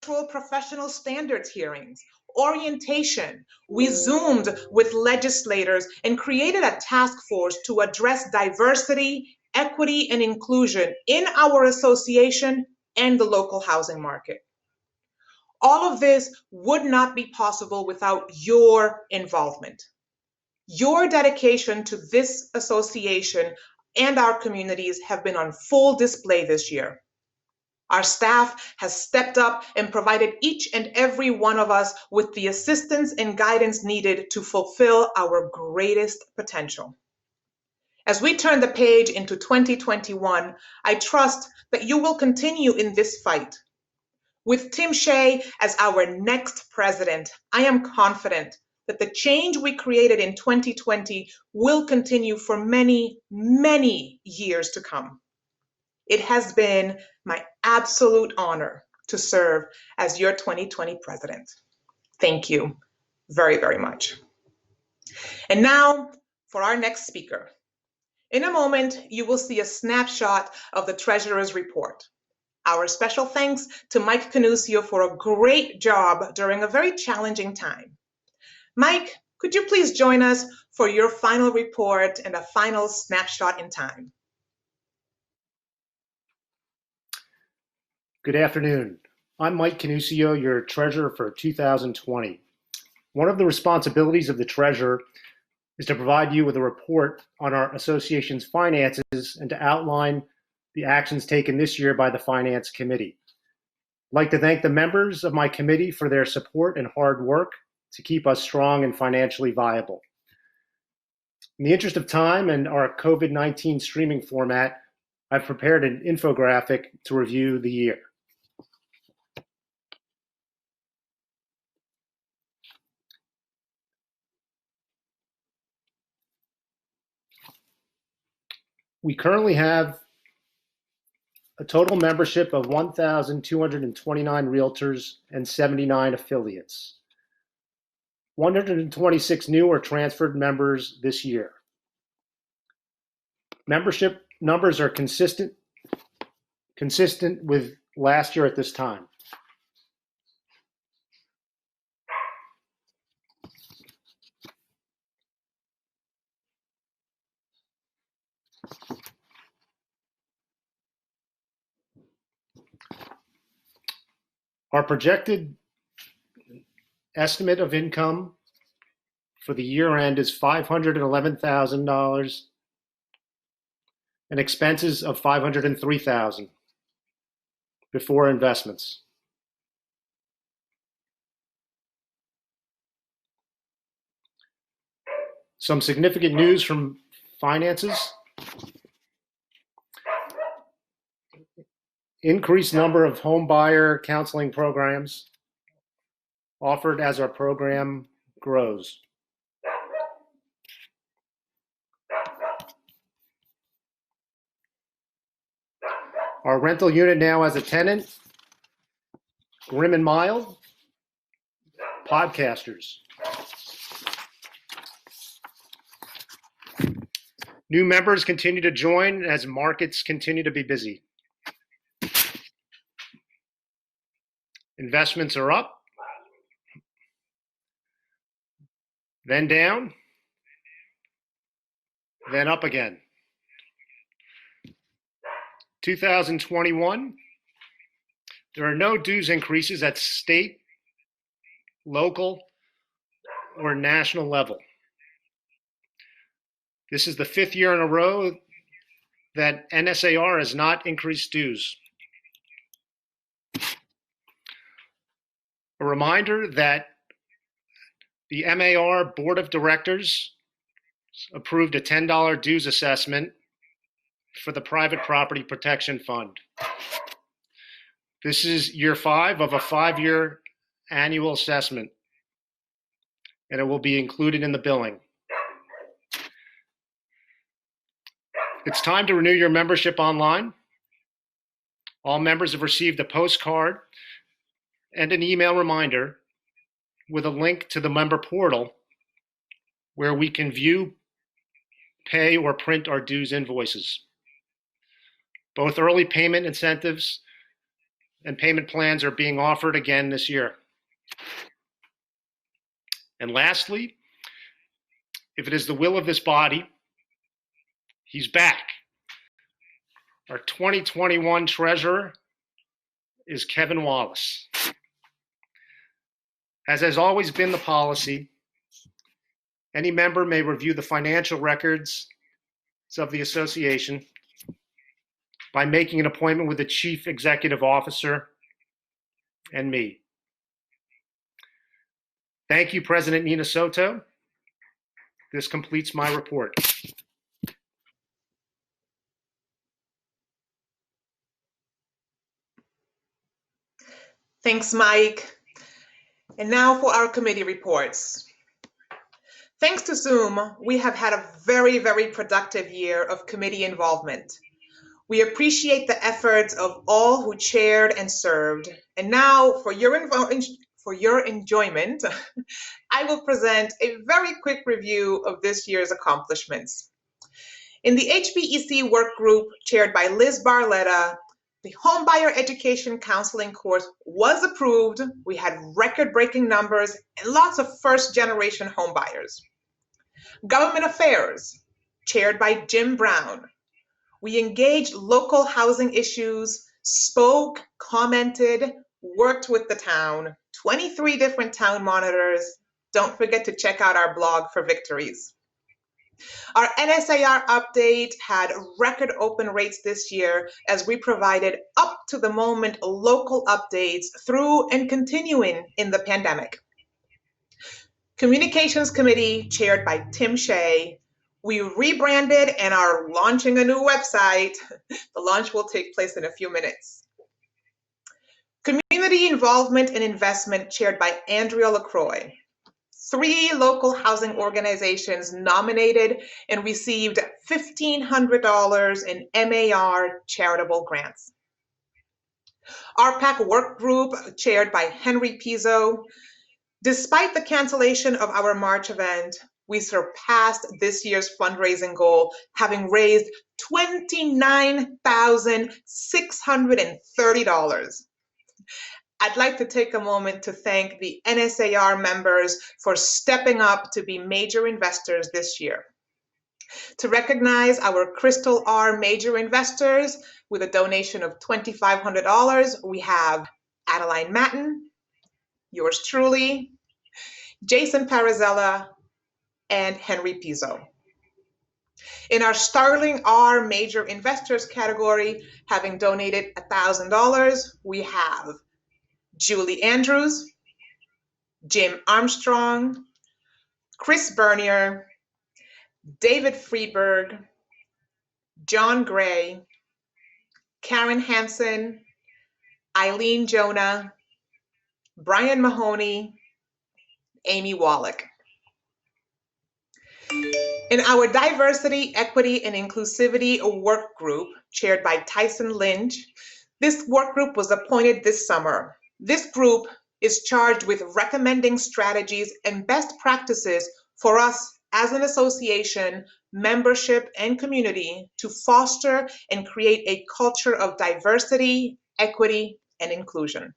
professional standards hearings, orientation. We Zoomed with legislators and created a task force to address diversity, equity, and inclusion in our association and the local housing market. All of this would not be possible without your involvement. Your dedication to this association and our communities have been on full display this year. Our staff has stepped up and provided each and every one of us with the assistance and guidance needed to fulfill our greatest potential. As we turn the page into 2021, I trust that you will continue in this fight. With Tim Shea as our next president, I am confident that the change we created in 2020 will continue for many, many years to come. It has been my absolute honor to serve as your 2020 president. Thank you very, very much. And now for our next speaker. In a moment, you will see a snapshot of the Treasurer's report. Our special thanks to Mike Canusio for a great job during a very challenging time. Mike, could you please join us for your final report and a final snapshot in time? Good afternoon. I'm Mike Canusio, your treasurer for 2020. One of the responsibilities of the treasurer is to provide you with a report on our association's finances and to outline the actions taken this year by the Finance Committee. I'd like to thank the members of my committee for their support and hard work to keep us strong and financially viable. In the interest of time and our COVID-19 streaming format, I've prepared an infographic to review the year. We currently have a total membership of 1,229 realtors and 79 affiliates. 126 new or transferred members this year. Membership numbers are consistent with last year at this time. Our projected estimate of income for the year end is $511,000 and expenses of $503,000 before investments. Some significant news from finances. Increased number of home buyer counseling programs offered as our program grows. Our rental unit now has a tenant, Grim and Mild, podcasters. New members continue to join as markets continue to be busy. Investments are up, then down, then up again. 2021, there are no dues increases at state, local, or national level. This is the 5th year in a row that NSAR has not increased dues. A reminder that the MAR Board of Directors approved a $10 dues assessment for the Private Property Protection Fund. This is year 5 of a 5-year annual assessment, and it will be included in the billing. It's time to renew your membership online. All members have received a postcard and an email reminder with a link to the member portal where we can view, pay, or print our dues invoices. Both early payment incentives and payment plans are being offered again this year. And lastly, if it is the will of this body, he's back. Our 2021 treasurer is Kevin Wallace. As has always been the policy, any member may review the financial records of the association by making an appointment with the Chief Executive Officer and me. Thank you, President Nina Soto. This completes my report. Thanks, Mike. And now for our committee reports. Thanks to Zoom, we have had a very, very productive year of committee involvement. We appreciate the efforts of all who chaired and served. And now, for your enjoyment, I will present a very quick review of this year's accomplishments. In the HBEC work group chaired by Liz Barletta, the Homebuyer Education Counseling course was approved. We had record-breaking numbers and lots of first-generation homebuyers. Government Affairs, chaired by Jim Brown. We engaged local housing issues, spoke, commented, worked with the town, 23 different town monitors. Don't forget to check out our blog for victories. Our NSAR update had record open rates this year as we provided up to the moment local updates through and continuing in the pandemic. Communications Committee, chaired by Tim Shea. We rebranded and are launching a new website. The launch will take place in a few minutes. Community Involvement and Investment, chaired by Andrea LaCroix. 3 local housing organizations nominated and received $1,500 in MAR charitable grants. RPAC work group, chaired by Henry Pizzo. Despite the cancellation of our March event, we surpassed this year's fundraising goal, having raised $29,630. I'd like to take a moment to thank the NSAR members for stepping up to be major investors this year. To recognize our Crystal R major investors with a donation of $2,500, we have Adeline Matten, yours truly, Jason Parizella, and Henry Pizzo. In our Starling R major investors category, having donated $1,000, we have Julie Andrews, Jim Armstrong, Chris Bernier, David Friedberg, John Gray, Karen Hansen, Eileen Jonah, Brian Mahoney, Amy Wallach. In our Diversity, Equity, and Inclusivity work group, chaired by Tyson Lynch, this work group was appointed this summer. This group is charged with recommending strategies and best practices for us as an association, membership, and community to foster and create a culture of diversity, equity, and inclusion.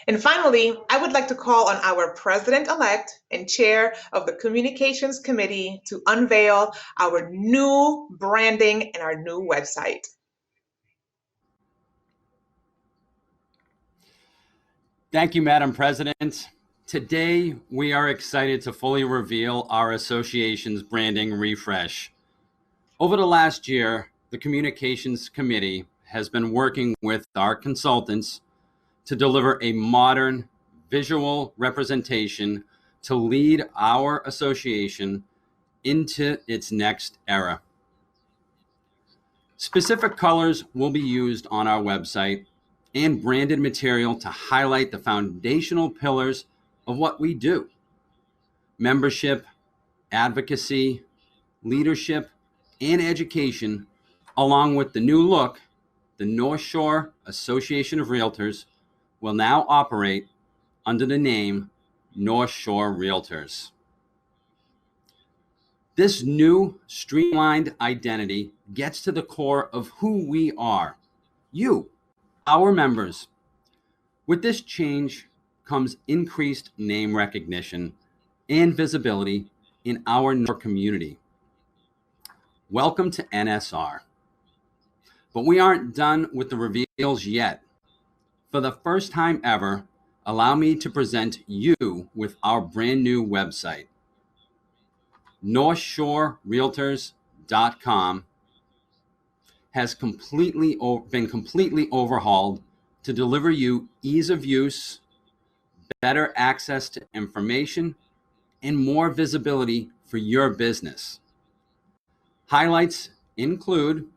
And finally, I would like to call on our president-elect and chair of the Communications Committee to unveil our new branding and our new website. Thank you, Madam President. Today, we are excited to fully reveal our association's branding refresh. Over the last year, the Communications Committee has been working with our consultants to deliver a modern visual representation to lead our association into its next era. Specific colors will be used on our website and branded material to highlight the foundational pillars of what we do: membership, advocacy, leadership, and education, along with the new look. The North Shore Association of Realtors will now operate under the name North Shore Realtors. This new streamlined identity gets to the core of who we are, you, our members. With this change comes increased name recognition and visibility in our community. Welcome to NSR. But we aren't done with the reveals yet. For the first time ever, allow me to present you with our brand new website. NorthshoreRealtors.com has been completely overhauled to deliver you ease of use, better access to information, and more visibility for your business. Highlights include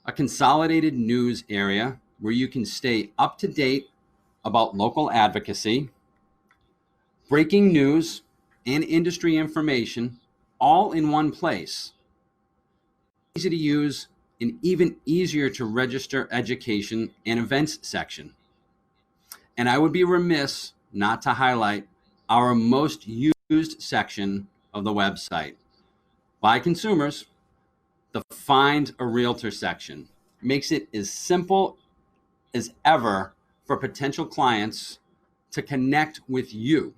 a consolidated news area where you can stay up to date about local advocacy, breaking news, and industry information all in one place. Easy to use and even easier to register education and events section. And I would be remiss not to highlight our most used section of the website. By consumers, the Find a Realtor section makes it as simple as ever for potential clients to connect with you.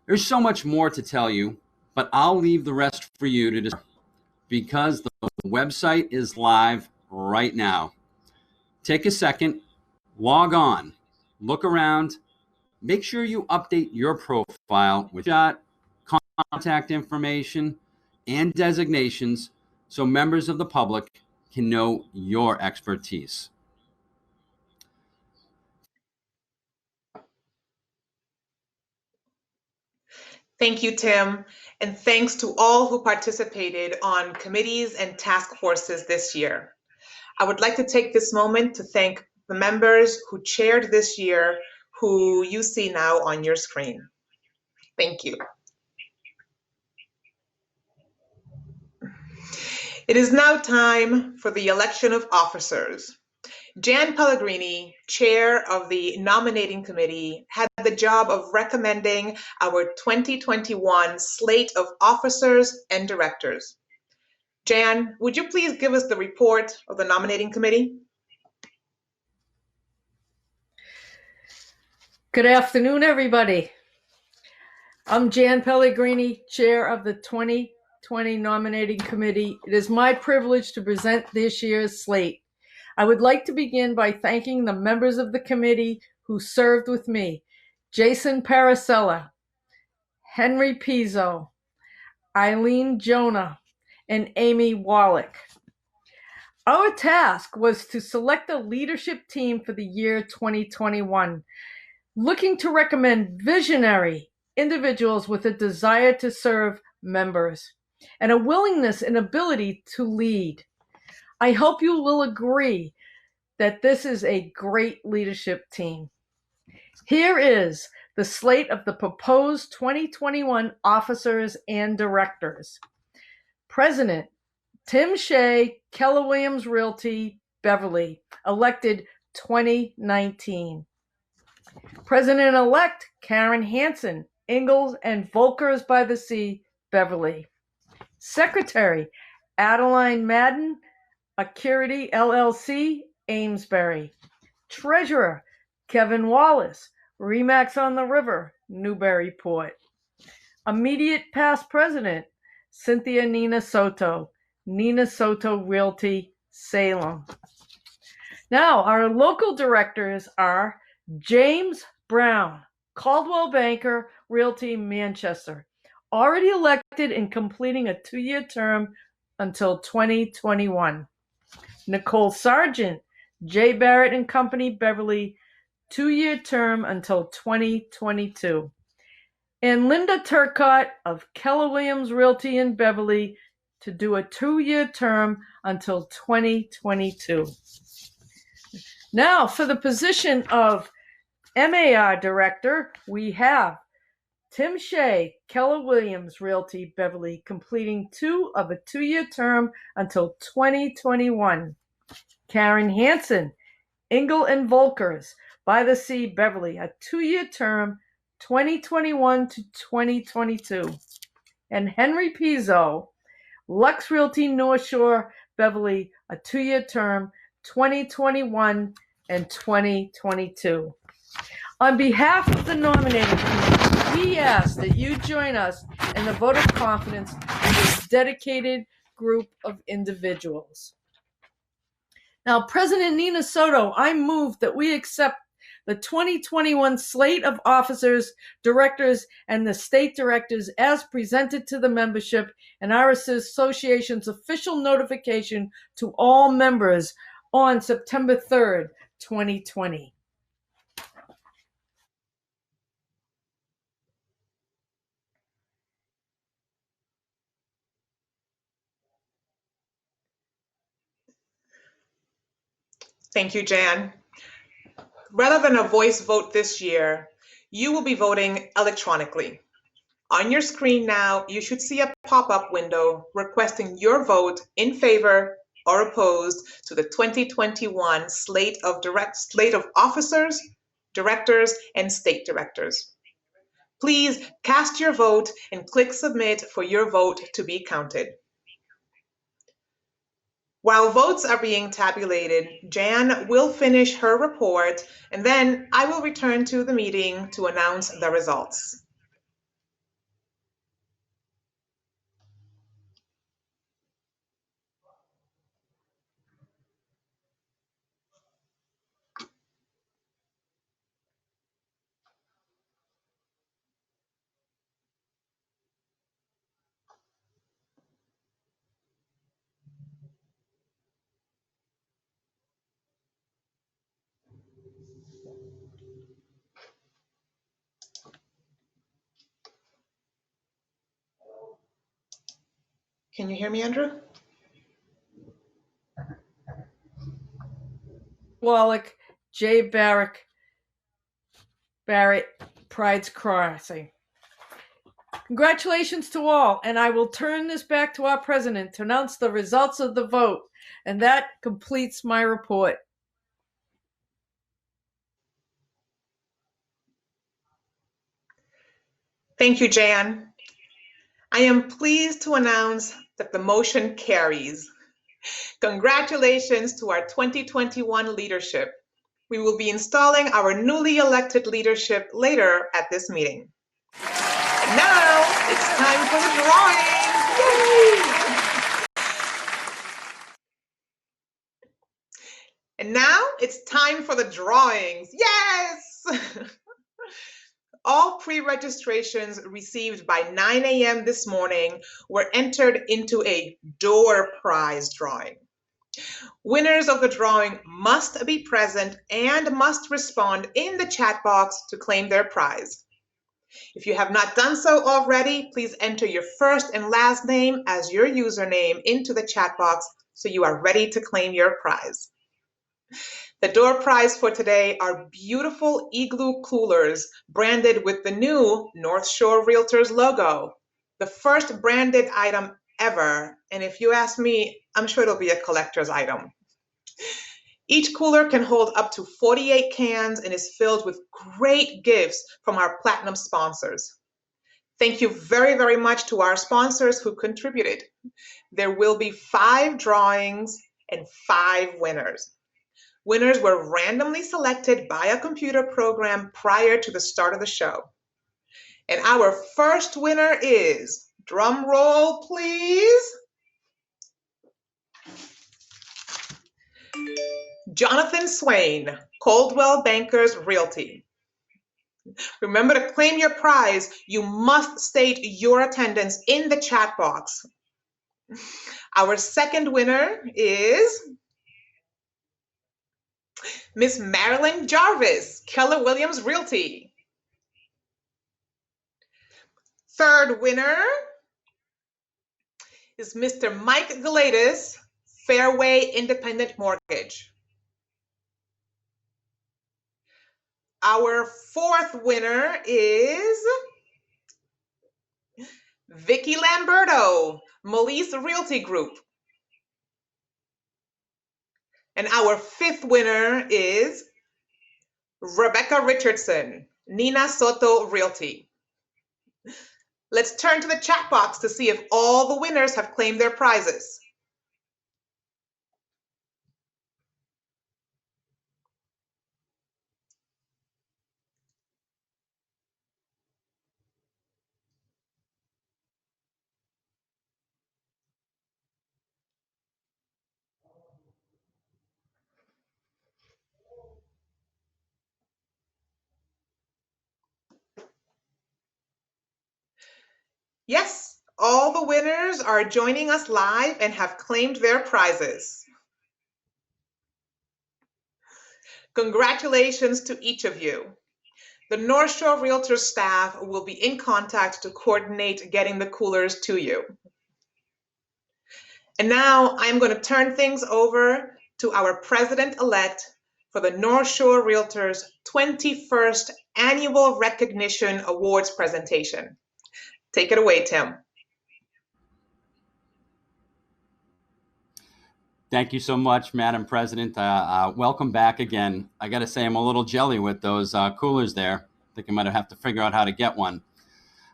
There's so much more to tell you, but I'll leave the rest for you to discover because the website is live right now. Take a second, log on, look around, make sure you update your profile with contact information and designations so members of the public can know your expertise. Thank you, Tim, and thanks to all who participated on committees and task forces this year. I would like to take this moment to thank the members who chaired this year, who you see now on your screen. Thank you. It is now time for the election of officers. Jan Pellegrini, chair of the nominating committee, had the job of recommending our 2021 slate of officers and directors. Jan, would you please give us the report of the nominating committee? Good afternoon, everybody. I'm Jan Pellegrini, chair of the 2020 nominating committee. It is my privilege to present this year's slate. I would like to begin by thanking the members of the committee who served with me: Jason Paracella, Henry Pizzo, Eileen Jonah, and Amy Wallach. Our task was to select a leadership team for the year 2021, looking to recommend visionary individuals with a desire to serve members and a willingness and ability to lead. I hope you will agree that this is a great leadership team. Here is the slate of the proposed 2021 officers and directors. President, Tim Shea, Keller Williams Realty, Beverly, elected 2019. President-elect Karen Hansen, Ingalls and Volkers by the Sea, Beverly. Secretary, Adeline Madden, Acurity LLC, Amesbury. Treasurer, Kevin Wallace, Remax on the River, Newburyport. Immediate past president, Cynthia Nina Soto, Nina Soto Realty, Salem. Now, our local directors are James Brown, Caldwell Banker Realty, Manchester, already elected and completing a 2-year term until 2021. Nicole Sargent, J. Barrett and Company, Beverly, 2-year term until 2022. And Linda Turcott of Keller Williams Realty in Beverly to do a 2-year term until 2022. Now, for the position of MAR Director, we have Tim Shea, Keller Williams Realty, Beverly, completing 2 of a 2-year term until 2021. Karen Hansen, Ingalls and Volkers by the Sea, Beverly, a 2-year term, 2021 to 2022. And Henry Pizzo, Lux Realty, North Shore, Beverly, a 2-year term, 2021, and 2022. On behalf of the nominating committee, we ask that you join us in the vote of confidence in this dedicated group of individuals. Now, President Nina Soto, I move that we accept the 2021 slate of officers, directors, and the state directors as presented to the membership and our association's official notification to all members on September 3rd, 2020. Thank you, Jan. Rather than a voice vote this year, you will be voting electronically. On your screen now, you should see a pop-up window requesting your vote in favor or opposed to the 2021 slate of officers, directors, and state directors. Please cast your vote and click submit for your vote to be counted. While votes are being tabulated, Jan will finish her report, and then I will return to the meeting to announce the results. Can you hear me, Andrew? Wallach, J. Barrett, Pride's Crossing. Congratulations to all, and I will turn this back to our president to announce the results of the vote, and that completes my report. Thank you, Jan. I am pleased to announce that the motion carries. Congratulations to our 2021 leadership. We will be installing our newly elected leadership later at this meeting. And now it's time for the drawing. Yay! And now it's time for the drawings. Yes! All pre-registrations received by 9 a.m. this morning were entered into a door prize drawing. Winners of the drawing must be present and must respond in the chat box to claim their prize. If you have not done so already, please enter your first and last name as your username into the chat box so you are ready to claim your prize. The door prize for today are beautiful igloo coolers branded with the new North Shore Realtors logo, the first branded item ever, and if you ask me, I'm sure it'll be a collector's item. Each cooler can hold up to 48 cans and is filled with great gifts from our platinum sponsors. Thank you very, very much to our sponsors who contributed. There will be 5 drawings and 5 winners. Winners were randomly selected by a computer program prior to the start of the show. And our first winner is, drum roll please, Jonathan Swain, Coldwell Bankers Realty. Remember, to claim your prize, you must state your attendance in the chat box. Our second winner is Miss Marilyn Jarvis, Keller Williams Realty. Third winner is Mr. Mike Galatis, Fairway Independent Mortgage. Our fourth winner is Vicky Lamberto, Melise Realty Group. And our fifth winner is Rebecca Richardson, Nina Soto Realty. Let's turn to the chat box to see if all the winners have claimed their prizes. Yes, all the winners are joining us live and have claimed their prizes. Congratulations to each of you. The North Shore Realtors staff will be in contact to coordinate getting the coolers to you. And now I'm going to turn things over to our president-elect for the North Shore Realtors 21st Annual Recognition Awards presentation. Take it away, Tim. Thank you so much, Madam President. Welcome back again. I got to say, I'm a little jelly with those coolers there. I think I might have to figure out how to get one.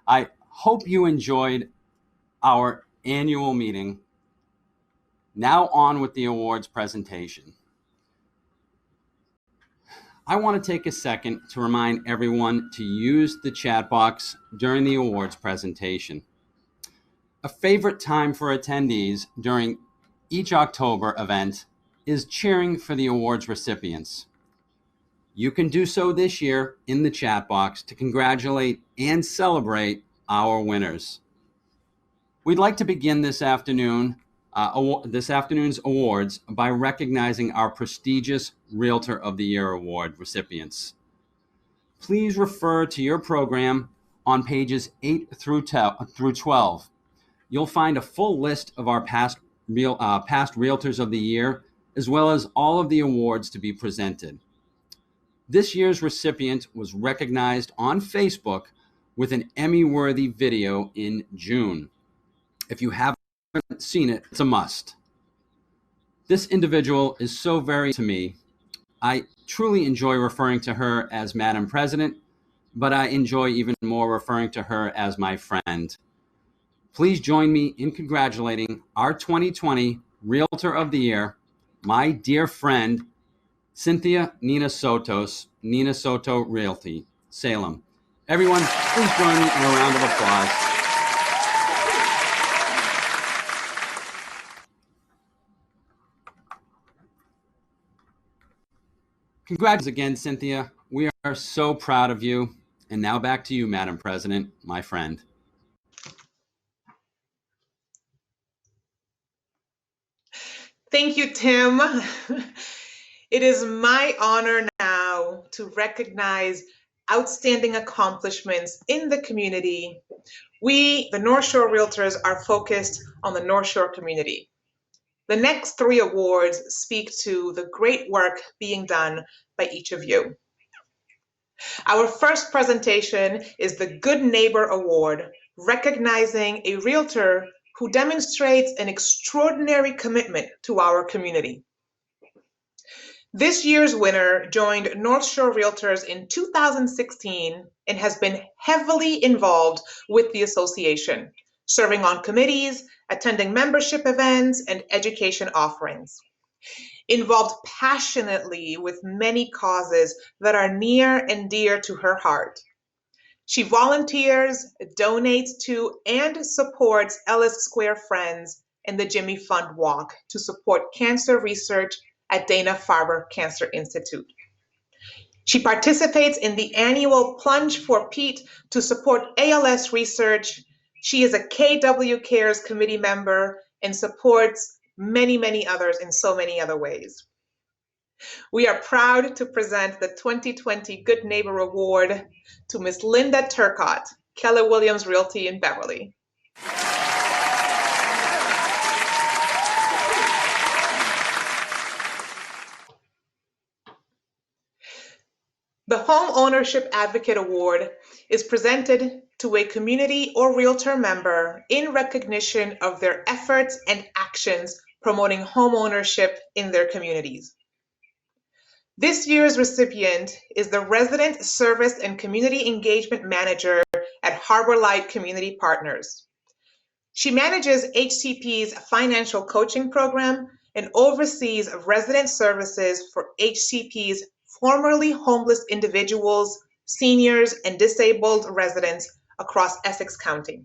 I hope you enjoyed our annual meeting. Now on with the awards presentation. I want to take a second to remind everyone to use the chat box during the awards presentation. A favorite time for attendees during each October event is cheering for the awards recipients. You can do so this year in the chat box to congratulate and celebrate our winners. We'd like to begin this afternoon's awards by recognizing our prestigious Realtor of the Year Award recipients. Please refer to your program on pages 8 through 12. You'll find a full list of our past Realtors of the Year, as well as all of the awards to be presented. This year's recipient was recognized on Facebook with an Emmy-worthy video in June. If you haven't seen it, it's a must. This individual is so very to me. I truly enjoy referring to her as Madam President, but I enjoy even more referring to her as my friend. Please join me in congratulating our 2020 Realtor of the Year, my dear friend, Cynthia Nina Soto Realty, Salem. Everyone, please join me in a round of applause. Congratulations again, Cynthia. We are so proud of you. And now back to you, Madam President, my friend. Thank you, Tim. It is my honor now to recognize outstanding accomplishments in the community. We, the North Shore Realtors, are focused on the North Shore community. The next 3 awards speak to the great work being done by each of you. Our first presentation is the Good Neighbor Award, recognizing a realtor who demonstrates an extraordinary commitment to our community. This year's winner joined North Shore Realtors in 2016 and has been heavily involved with the association, serving on committees, attending membership events, and education offerings. Involved passionately with many causes that are near and dear to her heart. She volunteers, donates to, and supports Ellis Square Friends and the Jimmy Fund Walk to support cancer research at Dana-Farber Cancer Institute. She participates in the annual Plunge for Pete to support ALS research. She is a KW Cares committee member and supports many, many others in so many other ways. We are proud to present the 2020 Good Neighbor Award to Ms. Linda Turcott, Keller Williams Realty in Beverly. The Home Ownership Advocate Award is presented to a community or realtor member in recognition of their efforts and actions promoting home ownership in their communities. This year's recipient is the Resident Service and Community Engagement Manager at Harbor Light Community Partners. She manages HCP's financial coaching program and oversees resident services for HCP's formerly homeless individuals, seniors, and disabled residents across Essex County.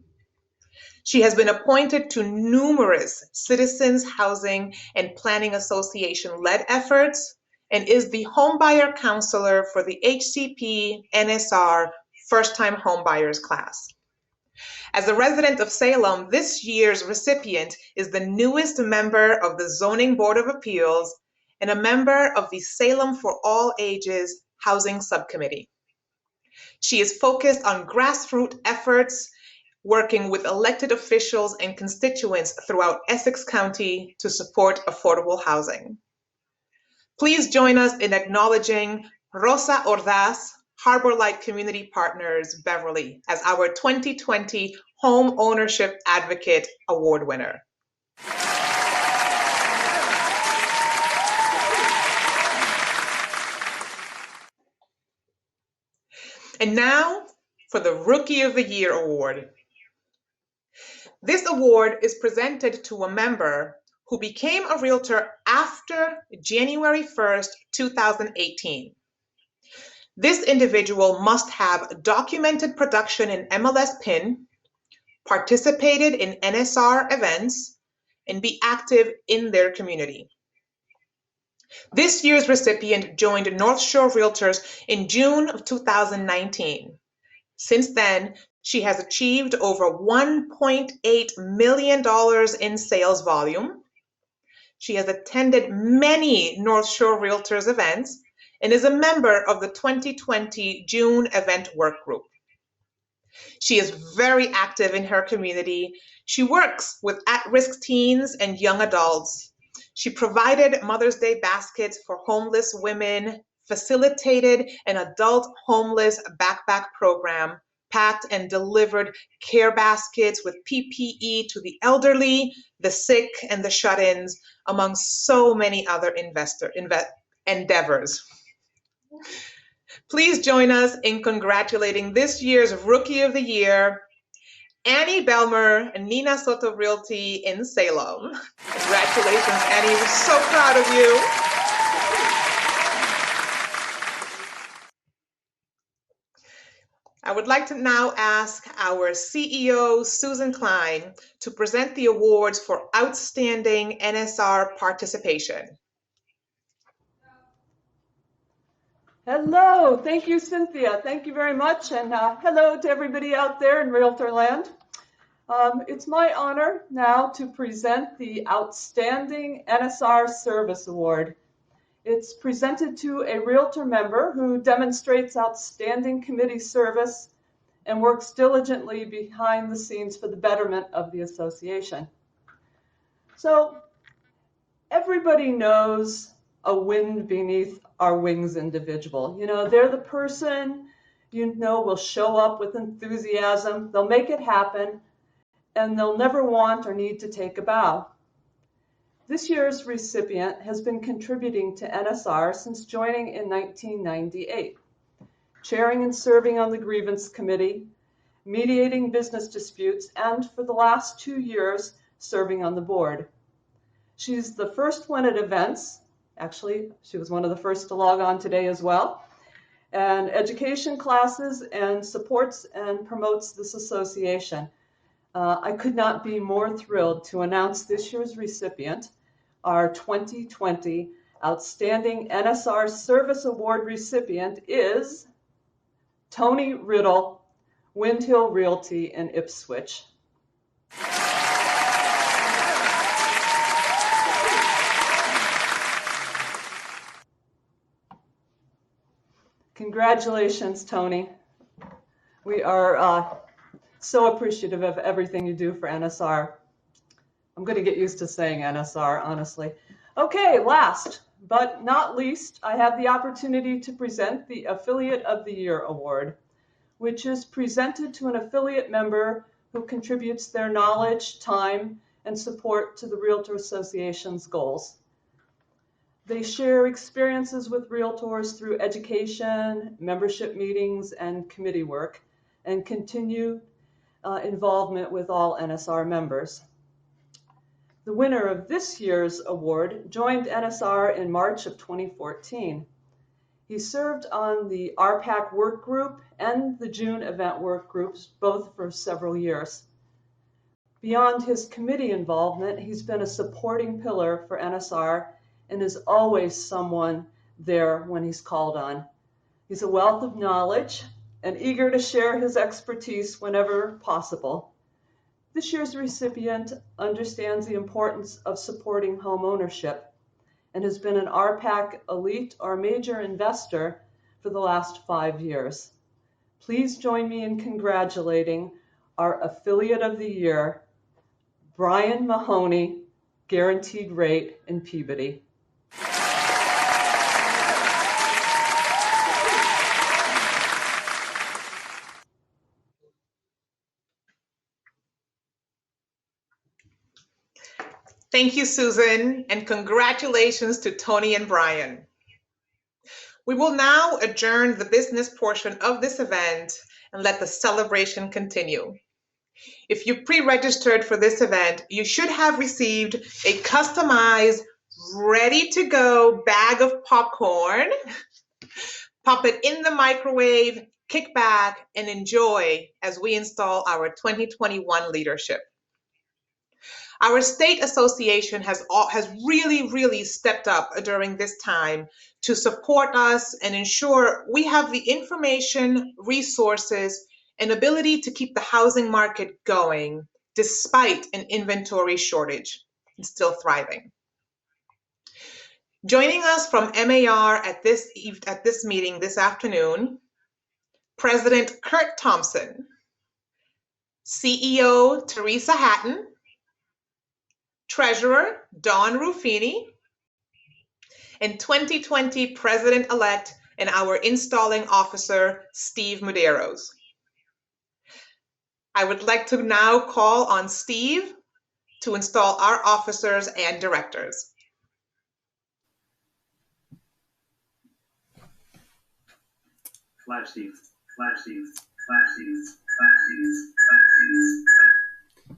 She has been appointed to numerous Citizens Housing and Planning Association-led efforts and is the homebuyer counselor for the HCP NSAR First-Time Homebuyers class. As a resident of Salem, this year's recipient is the newest member of the Zoning Board of Appeals and a member of the Salem for All Ages Housing Subcommittee. She is focused on grassroots efforts, working with elected officials and constituents throughout Essex County to support affordable housing. Please join us in acknowledging Rosa Ordaz, Harbor Light Community Partners, Beverly, as our 2020 Home Ownership Advocate Award winner. And now for the Rookie of the Year Award. This award is presented to a member who became a realtor after January 1st, 2018. This individual must have documented production in MLS PIN, participated in NSAR events, and be active in their community. This year's recipient joined North Shore Realtors in June of 2019. Since then, she has achieved over $1.8 million in sales volume. She has attended many North Shore Realtors events and is a member of the 2020 June event work group. She is very active in her community. She works with at-risk teens and young adults. She provided Mother's Day baskets for homeless women, facilitated an adult homeless backpack program, packed and delivered care baskets with PPE to the elderly, the sick, and the shut-ins, among so many other endeavors. Please join us in congratulating this year's Rookie of the Year, Annie Belmer and Nina Soto Realty in Salem. Congratulations, Annie. We're so proud of you. I would like to now ask our CEO, Susan Klein, to present the awards for outstanding NSR participation. Hello, thank you, Cynthia. Thank you very much, and hello to everybody out there in Realtor Land. It's my honor now to present the Outstanding NSR Service Award. It's presented to a Realtor member who demonstrates outstanding committee service and works diligently behind the scenes for the betterment of the association. So, everybody knows a wind beneath our wings individual. You know, they're the person you know will show up with enthusiasm, they'll make it happen, and they'll never want or need to take a bow. This year's recipient has been contributing to NSR since joining in 1998, chairing and serving on the grievance committee, mediating business disputes, and for the last 2 years, serving on the board. She's the first one at events. Actually, she was one of the first to log on today as well, and education classes, and supports and promotes this association. I could not be more thrilled to announce this year's recipient. Our 2020 Outstanding NSR Service Award recipient is Tony Riddle, Windhill Realty in Ipswich. Congratulations, Tony. We are so appreciative of everything you do for NSR. I'm going to get used to saying NSR, honestly. Okay, last but not least, I have the opportunity to present the Affiliate of the Year Award, which is presented to an affiliate member who contributes their knowledge, time, and support to the Realtor Association's goals. They share experiences with realtors through education, membership meetings, and committee work, and continue involvement with all NSR members. The winner of this year's award joined NSR in March of 2014. He served on the RPAC work group and the June event work groups, both for several years. Beyond his committee involvement, he's been a supporting pillar for NSR and is always someone there when he's called on. He's a wealth of knowledge and eager to share his expertise whenever possible. This year's recipient understands the importance of supporting home ownership and has been an RPAC elite or major investor for the last 5 years. Please join me in congratulating our Affiliate of the Year, Brian Mahoney, Guaranteed Rate in Peabody. Thank you, Susan, and congratulations to Tony and Brian. We will now adjourn the business portion of this event and let the celebration continue. If you pre-registered for this event, you should have received a customized, ready-to-go bag of popcorn. Pop it in the microwave, kick back, and enjoy as we install our 2021 leadership. Our state association has really stepped up during this time to support us and ensure we have the information, resources, and ability to keep the housing market going despite an inventory shortage. It's still thriving. Joining us from MAR at this meeting this afternoon, President Kurt Thompson, CEO Teresa Hatton, Treasurer Dawn Ruffini, and 2020 President-elect and our installing officer, Steve Medeiros. I would like to now call on Steve to install our officers and directors. Flash Steve, flash Steve, flash Steve, flash Steve, flash Steve.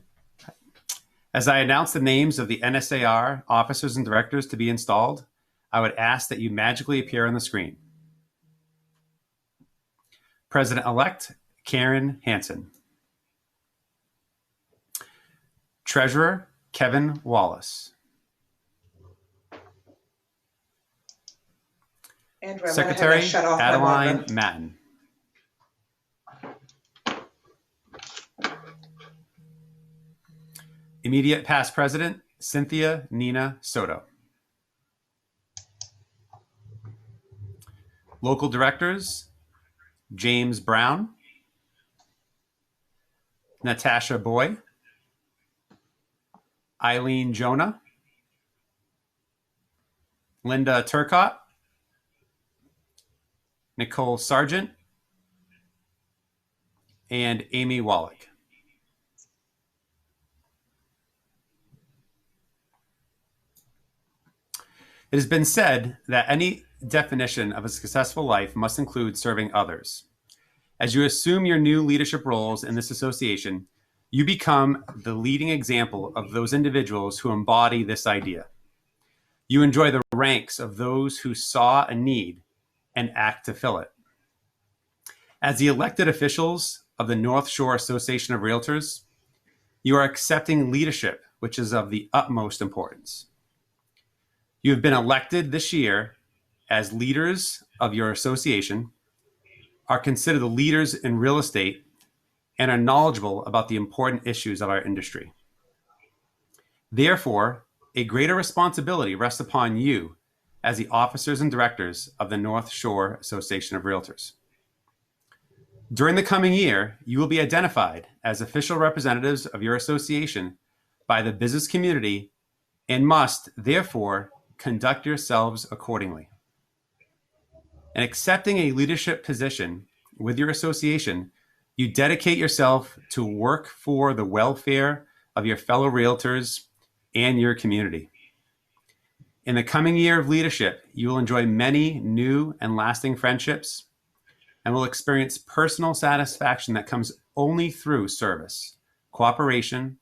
As I announce the names of the NSAR officers and directors to be installed, I would ask that you magically appear on the screen. President-elect Karen Hansen. Treasurer Kevin Wallace. Andrew, Secretary Adeline Matten. Immediate past president, Cynthia Nina Soto. Local directors, James Brown, Natasha Boy, Eileen Jonah, Linda Turcott, Nicole Sargent, and Amy Wallach. It has been said that any definition of a successful life must include serving others. As you assume your new leadership roles in this association, you become the leading example of those individuals who embody this idea. You enjoy the ranks of those who saw a need and act to fill it. As the elected officials of the North Shore Association of Realtors, you are accepting leadership, which is of the utmost importance. You have been elected this year as leaders of your association, are considered the leaders in real estate, and are knowledgeable about the important issues of our industry. Therefore, a greater responsibility rests upon you as the officers and directors of the North Shore Association of Realtors. During the coming year, you will be identified as official representatives of your association by the business community and must, therefore, conduct yourselves accordingly. In accepting a leadership position with your association, you dedicate yourself to work for the welfare of your fellow realtors and your community. In the coming year of leadership, you will enjoy many new and lasting friendships and will experience personal satisfaction that comes only through service, cooperation,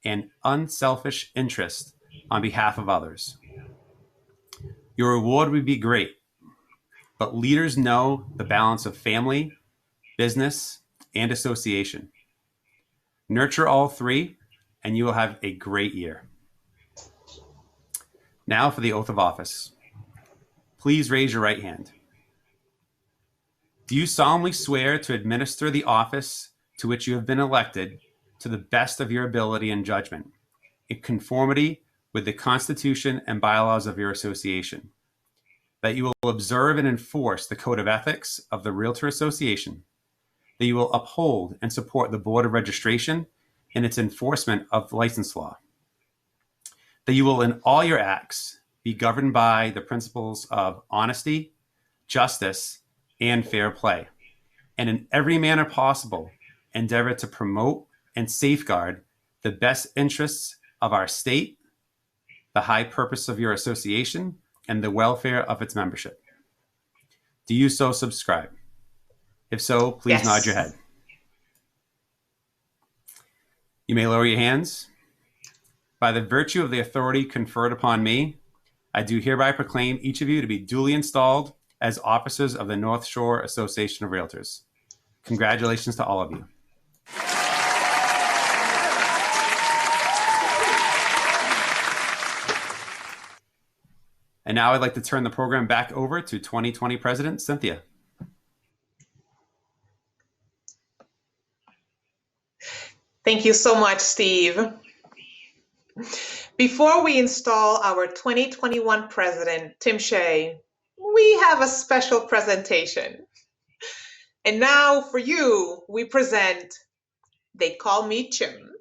and unselfish interest on behalf of others. Your reward would be great, but leaders know the balance of family, business, and association. Nurture all three, and you will have a great year. Now for the oath of office. Please raise your right hand. Do you solemnly swear to administer the office to which you have been elected to the best of your ability and judgment, in conformity with the Constitution and bylaws of your association. That you will observe and enforce the Code of Ethics of the Realtor Association. That you will uphold and support the Board of Registration in its enforcement of license law. That you will, in all your acts, be governed by the principles of honesty, justice, and fair play, and in every manner possible, endeavor to promote and safeguard the best interests of our state, the high purpose of your association, and the welfare of its membership. Do you so subscribe? If so, please Yes. nod your head. You may lower your hands. By the virtue of the authority conferred upon me, I do hereby proclaim each of you to be duly installed as officers of the North Shore Association of Realtors. Congratulations to all of you. And now I'd like to turn the program back over to 2020 President Cynthia. Thank you so much, Steve. Before we install our 2021 President, Tim Shea, we have a special presentation. And now for you, we present They Call Me Tim.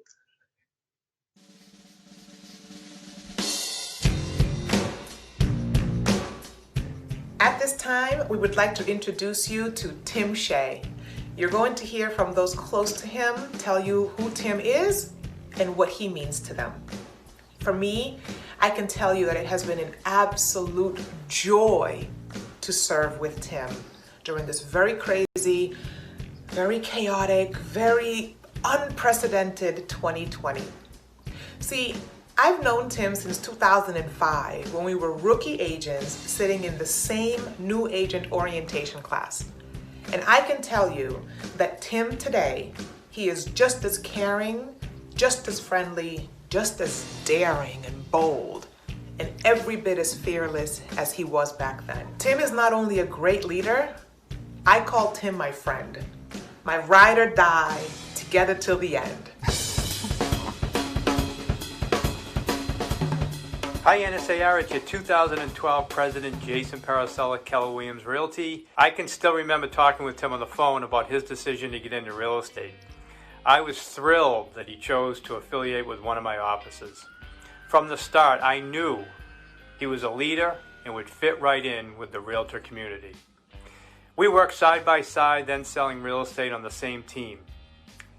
At this time, we would like to introduce you to Tim Shea. You're going to hear from those close to him tell you who Tim is and what he means to them. For me, I can tell you that it has been an absolute joy to serve with Tim during this very crazy, very chaotic, very unprecedented 2020. See, I've known Tim since 2005 when we were rookie agents sitting in the same new agent orientation class. And I can tell you that Tim today, he is just as caring, just as friendly, just as daring and bold, and every bit as fearless as he was back then. Tim is not only a great leader, I call Tim my friend, my ride or die, together till the end. Hi NSAR, it's your 2012 President Jason Paracella, Keller Williams Realty. I can still remember talking with Tim on the phone about his decision to get into real estate. I was thrilled that he chose to affiliate with one of my offices. From the start, I knew he was a leader and would fit right in with the realtor community. We worked side by side, then selling real estate on the same team.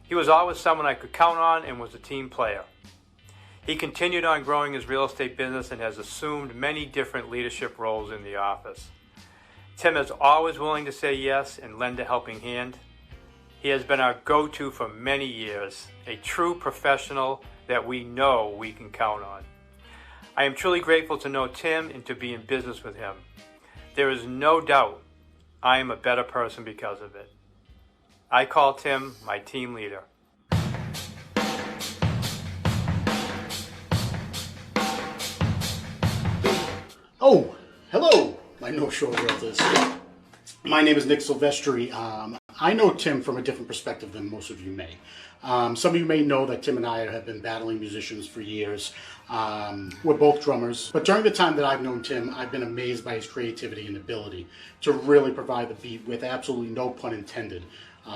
He was always someone I could count on and was a team player. He continued on growing his real estate business and has assumed many different leadership roles in the office. Tim is always willing to say yes and lend a helping hand. He has been our go-to for many years, a true professional that we know we can count on. I am truly grateful to know Tim and to be in business with him. There is no doubt I am a better person because of it. I call Tim my team leader. Oh, hello, my North Shore Realtors. My name is Nick Silvestri. I know Tim from a different perspective than most of you may. Some of you may know that Tim and I have been battling musicians for years. We're both drummers, but during the time that I've known Tim, I've been amazed by his creativity and ability to really provide the beat with absolutely no pun intended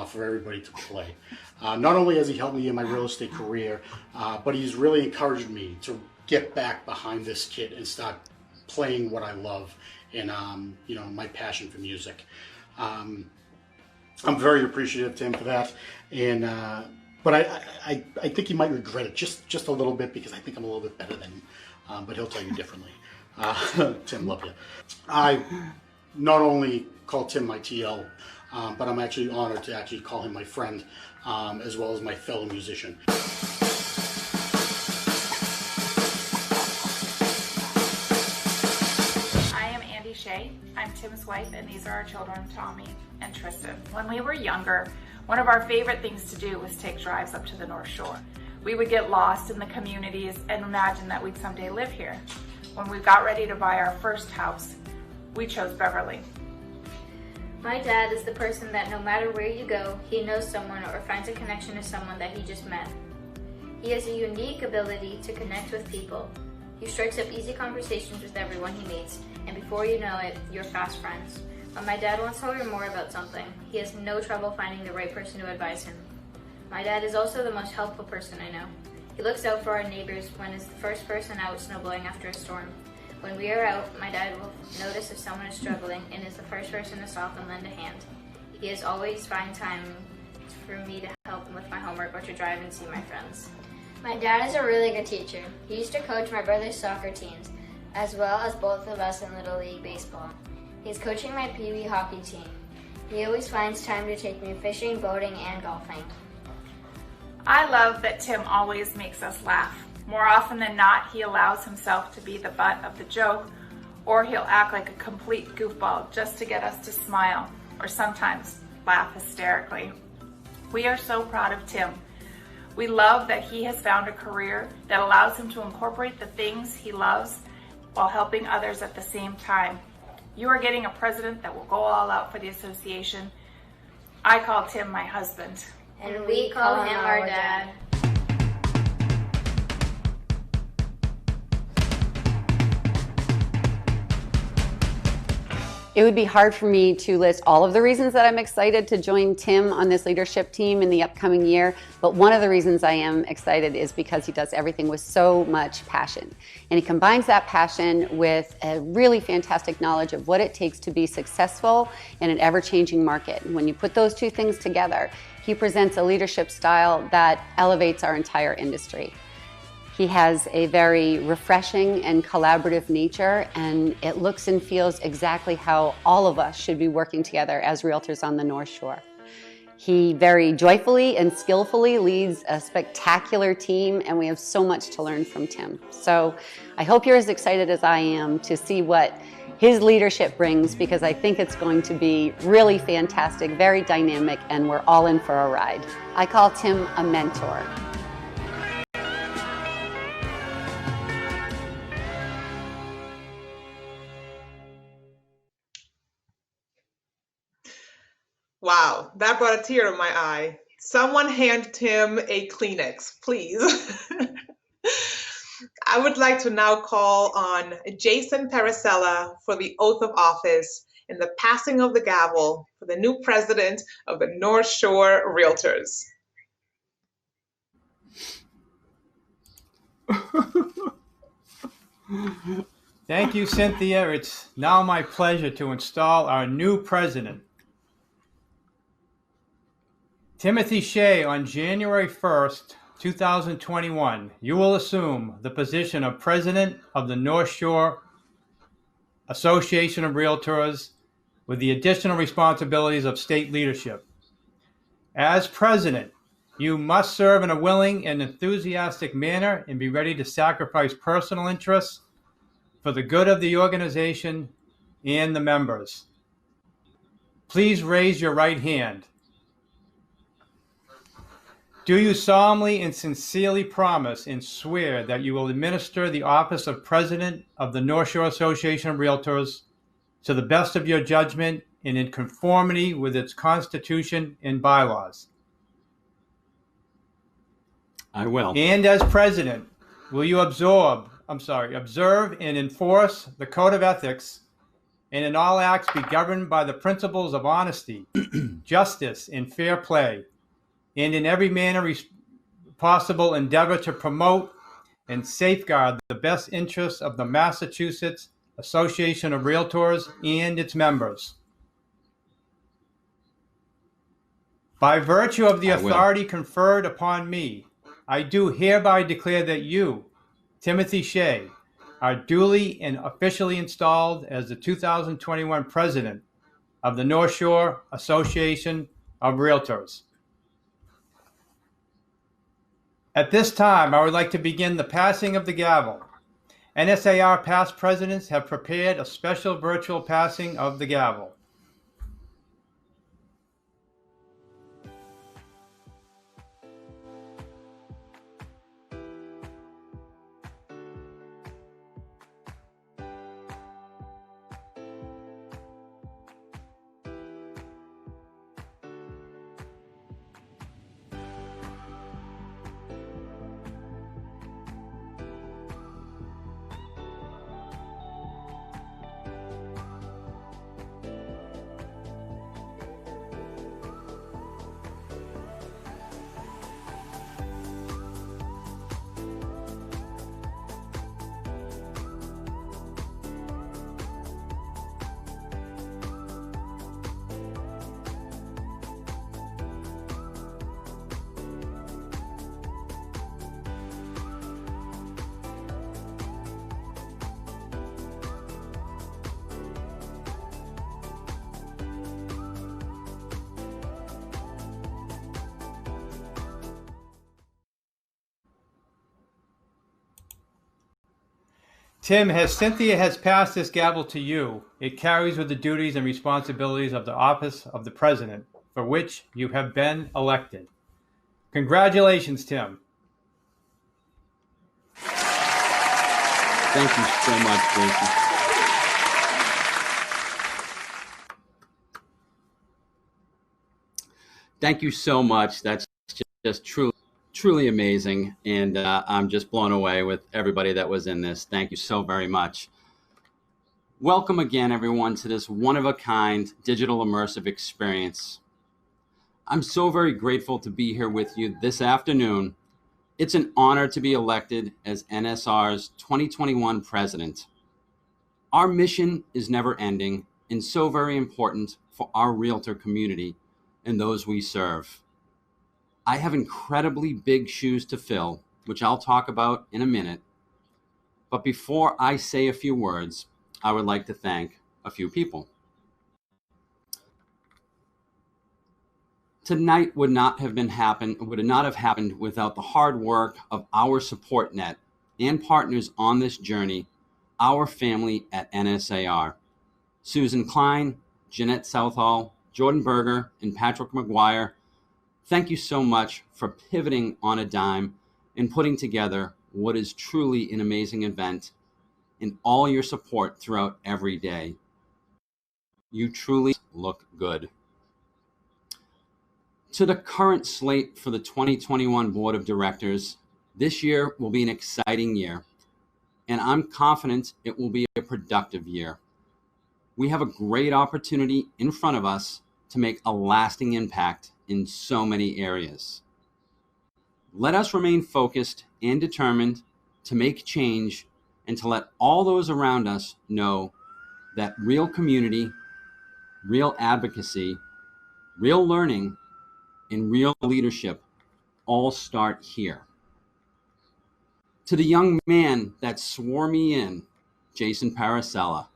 for everybody to play. Not only has he helped me in my real estate career, but he's really encouraged me to get back behind this kit and start playing what I love and my passion for music. I'm very appreciative to him for that, and but I think he might regret it just a little bit because I think I'm a little bit better than him, but he'll tell you differently. Tim, love you. I not only call Tim my TL, but I'm actually honored to actually call him my friend, as well as my fellow musician. I'm Tim's wife, and these are our children, Tommy and Tristan. When we were younger, one of our favorite things to do was take drives up to the North Shore. We would get lost in the communities and imagine that we'd someday live here. When we got ready to buy our first house, we chose Beverly. My dad is the person that no matter where you go, he knows someone or finds a connection to someone that he just met. He has a unique ability to connect with people. He strikes up easy conversations with everyone he meets, and before you know it, you're fast friends. When my dad wants to learn more about something, he has no trouble finding the right person to advise him. My dad is also the most helpful person I know. He looks out for our neighbors when he's the first person out snowblowing after a storm. When we are out, my dad will notice if someone is struggling and is the first person to stop and lend a hand. He is always find time for me to help him with my homework or to drive and see my friends. My dad is a really good teacher. He used to coach my brother's soccer teams, as well as both of us in Little League Baseball. He's coaching my Pee Wee hockey team. He always finds time to take me fishing, boating, and golfing. I love that Tim always makes us laugh. More often than not, he allows himself to be the butt of the joke, or he'll act like a complete goofball just to get us to smile, or sometimes laugh hysterically. We are so proud of Tim. We love that he has found a career that allows him to incorporate the things he loves while helping others at the same time. You are getting a president that will go all out for the association. I call Tim my husband. And we call him our dad. It would be hard for me to list all of the reasons that I'm excited to join Tim on this leadership team in the upcoming year, but one of the reasons I am excited is because he does everything with so much passion. And he combines that passion with a really fantastic knowledge of what it takes to be successful in an ever-changing market. And when you put those two things together, he presents a leadership style that elevates our entire industry. He has a very refreshing and collaborative nature, and it looks and feels exactly how all of us should be working together as realtors on the North Shore. He very joyfully and skillfully leads a spectacular team, and we have so much to learn from Tim. So I hope you're as excited as I am to see what his leadership brings, because I think it's going to be really fantastic, very dynamic, and we're all in for a ride. I call Tim a mentor. Wow, that brought a tear to my eye. Someone hand Tim a Kleenex, please. I would like to now call on Jason Paracella for the oath of office and the passing of the gavel for the new president of the North Shore Realtors. Thank you, Cynthia. It's now my pleasure to install our new president. Timothy Shea, on January 1st, 2021, you will assume the position of President of the North Shore Association of Realtors with the additional responsibilities of state leadership. As President, you must serve in a willing and enthusiastic manner and be ready to sacrifice personal interests for the good of the organization and the members. Please raise your right hand. Do you solemnly and sincerely promise and swear that you will administer the office of President of the North Shore Association of Realtors to the best of your judgment and in conformity with its Constitution and bylaws? I will. And as President, will you observe and enforce the Code of Ethics, and in all acts be governed by the principles of honesty, justice, and fair play, and in every manner possible endeavor to promote and safeguard the best interests of the Massachusetts Association of Realtors and its members? By virtue of the authority conferred upon me, I do hereby declare that you, Timothy Shea, are duly and officially installed as the 2021 President of the North Shore Association of Realtors. At this time, I would like to begin the passing of the gavel. NSAR past presidents have prepared a special virtual passing of the gavel. Tim, as Cynthia has passed this gavel to you, it carries with the duties and responsibilities of the office of the president, for which you have been elected. Congratulations, Tim. Thank you so much, Jason. Thank you so much. That's just truly amazing. And I'm just blown away with everybody that was in this. Thank you so very much. Welcome again, everyone, to this one-of-a-kind digital immersive experience. I'm so very grateful to be here with you this afternoon. It's an honor to be elected as NSAR's 2021 president. Our mission is never ending and so very important for our realtor community and those we serve. I have incredibly big shoes to fill, which I'll talk about in a minute. But before I say a few words, I would like to thank a few people. Tonight would not have happened without the hard work of our support net and partners on this journey, our family at NSAR. Susan Klein, Jeanette Southall, Jordan Berger, and Patrick McGuire, thank you so much for pivoting on a dime and putting together what is truly an amazing event and all your support throughout every day. You truly look good. To the current slate for the 2021 Board of Directors, this year will be an exciting year, and I'm confident it will be a productive year. We have a great opportunity in front of us to make a lasting impact in so many areas. Let us remain focused and determined to make change and to let all those around us know that real community, real advocacy, real learning, and real leadership all start here. To the young man that swore me in, Jason Paracella,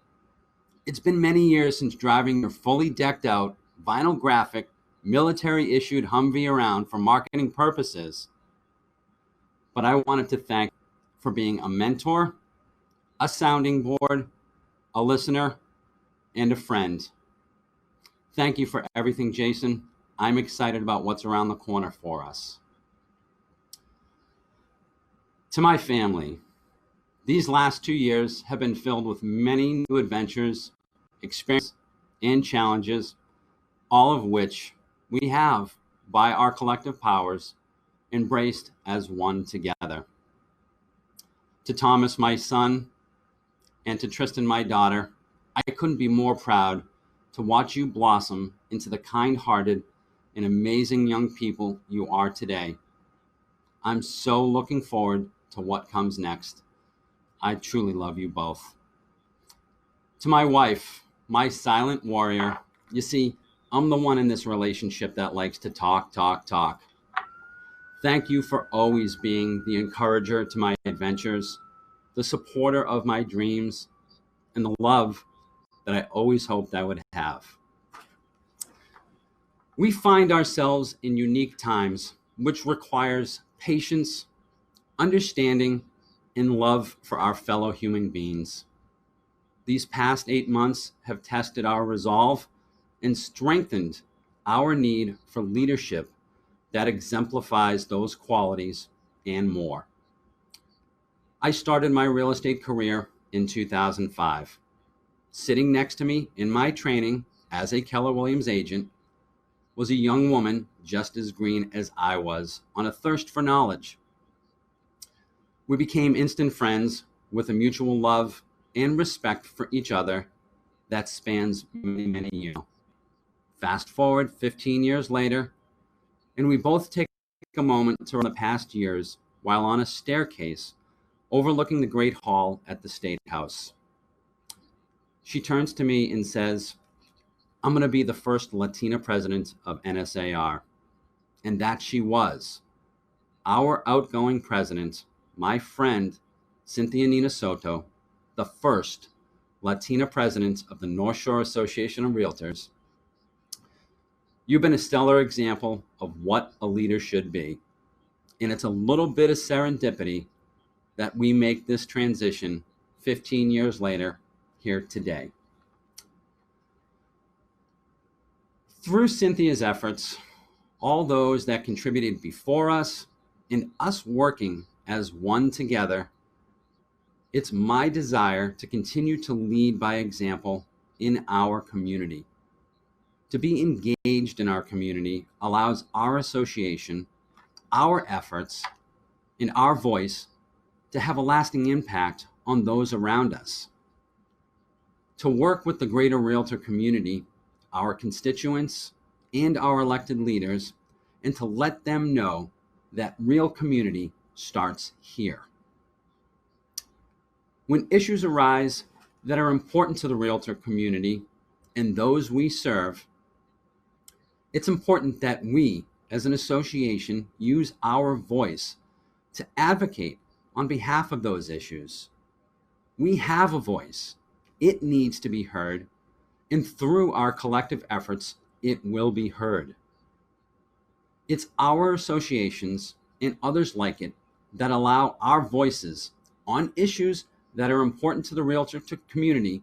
it's been many years since driving your fully decked out, vinyl graphic, military issued Humvee around for marketing purposes. But I wanted to thank you for being a mentor, a sounding board, a listener, and a friend. Thank you for everything, Jason. I'm excited about what's around the corner for us. To my family, these last 2 years have been filled with many new adventures, experiences, and challenges, all of which we have, by our collective powers, embraced as one together. To Thomas, my son, and to Tristan, my daughter, I couldn't be more proud to watch you blossom into the kind-hearted and amazing young people you are today. I'm so looking forward to what comes next. I truly love you both. To my wife, my silent warrior, you see, I'm the one in this relationship that likes to talk. Thank you for always being the encourager to my adventures, the supporter of my dreams, and the love that I always hoped I would have. We find ourselves in unique times, which requires patience, understanding, and love for our fellow human beings. These past 8 months have tested our resolve and strengthened our need for leadership that exemplifies those qualities and more. I started my real estate career in 2005. Sitting next to me in my training as a Keller Williams agent was a young woman just as green as I was on a thirst for knowledge. We became instant friends with a mutual love and respect for each other that spans many years. Fast forward 15 years later, and we both take a moment to remember the past years while on a staircase overlooking the Great Hall at the State House. She turns to me and says, I'm going to be the first Latina president of NSAR. And that she was. Our outgoing president, my friend, Cynthia Nina Soto, the first Latina president of the North Shore Association of Realtors. You've been a stellar example of what a leader should be. And it's a little bit of serendipity that we make this transition 15 years later, here today. Through Cynthia's efforts, all those that contributed before us, and us working as one together, it's my desire to continue to lead by example in our community. To be engaged in our community allows our association, our efforts, and our voice to have a lasting impact on those around us. To work with the greater realtor community, our constituents, and our elected leaders, and to let them know that real community starts here. When issues arise that are important to the realtor community and those we serve, it's important that we, as an association, use our voice to advocate on behalf of those issues. We have a voice. It needs to be heard, and through our collective efforts, it will be heard. It's our associations and others like it that allow our voices on issues that are important to the realtor community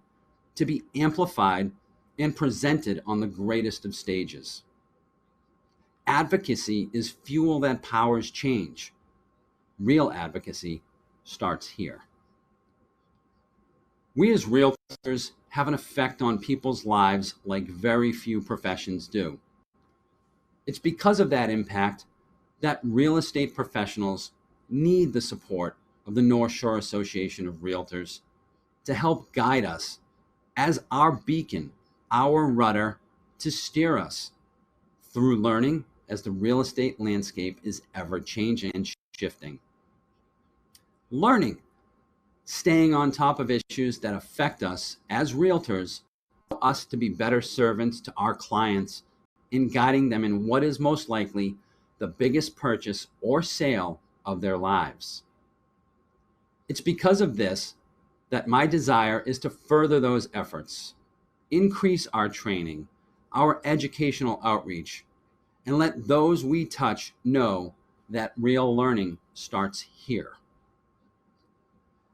to be amplified and presented on the greatest of stages. Advocacy is fuel that powers change. Real advocacy starts here. We as realtors have an effect on people's lives like very few professions do. It's because of that impact that real estate professionals need the support of the North Shore Association of Realtors to help guide us as our beacon, our rudder to steer us through learning as the real estate landscape is ever changing and shifting. Learning, staying on top of issues that affect us as realtors, allow us to be better servants to our clients in guiding them in what is most likely the biggest purchase or sale of their lives. It's because of this that my desire is to further those efforts, increase our training, our educational outreach, and let those we touch know that real learning starts here.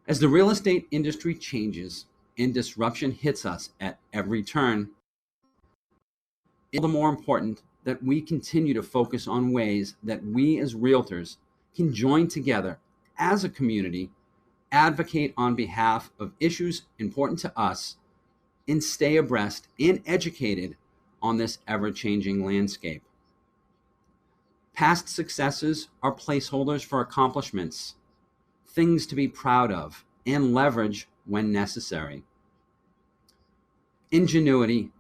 As the real estate industry changes and disruption hits us at every turn, it's all the more important that we continue to focus on ways that we as realtors can join together as a community, advocate on behalf of issues important to us, and stay abreast and educated on this ever-changing landscape. Past successes are placeholders for accomplishments, things to be proud of and leverage when necessary. Ingenuity,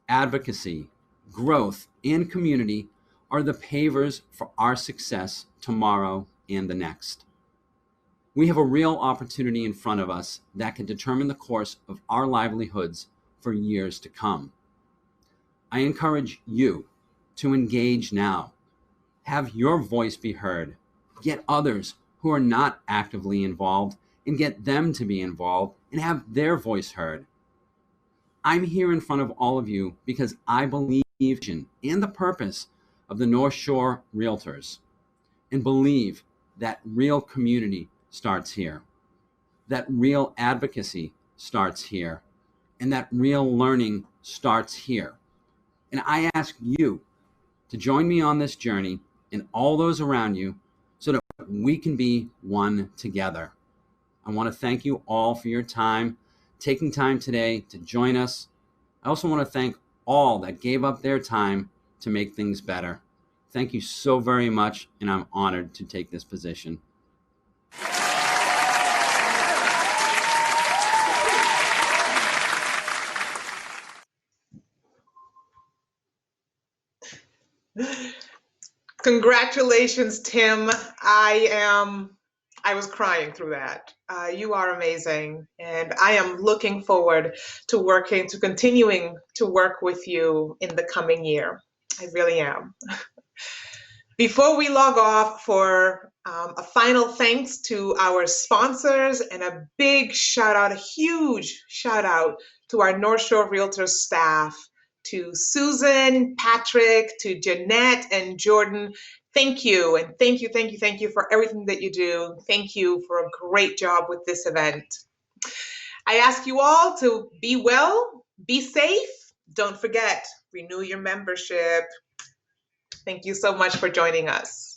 advocacy, growth, and community are the pavers for our success tomorrow and the next. We have a real opportunity in front of us that can determine the course of our livelihoods for years to come. I encourage you to engage now. Have your voice be heard. Get others who are not actively involved and get them to be involved and have their voice heard. I'm here in front of all of you because I believe in the purpose of the North Shore Realtors and believe that real community starts here, that real advocacy starts here, and that real learning starts here. And I ask you to join me on this journey and all those around you so that we can be one together. I want to thank you all for your time, taking time today to join us. I also want to thank all that gave up their time to make things better. Thank you so very much, and I'm honored to take this position. Congratulations, Tim. I was crying through that. You are amazing. And I am looking forward to continuing to work with you in the coming year. I really am. Before we log off, for a final thanks to our sponsors and a big shout out, a huge shout out to our North Shore Realtors staff, to Susan, Patrick, to Jeanette and Jordan. Thank you, and thank you for everything that you do. Thank you for a great job with this event. I ask you all to be well, be safe. Don't forget, renew your membership. Thank you so much for joining us.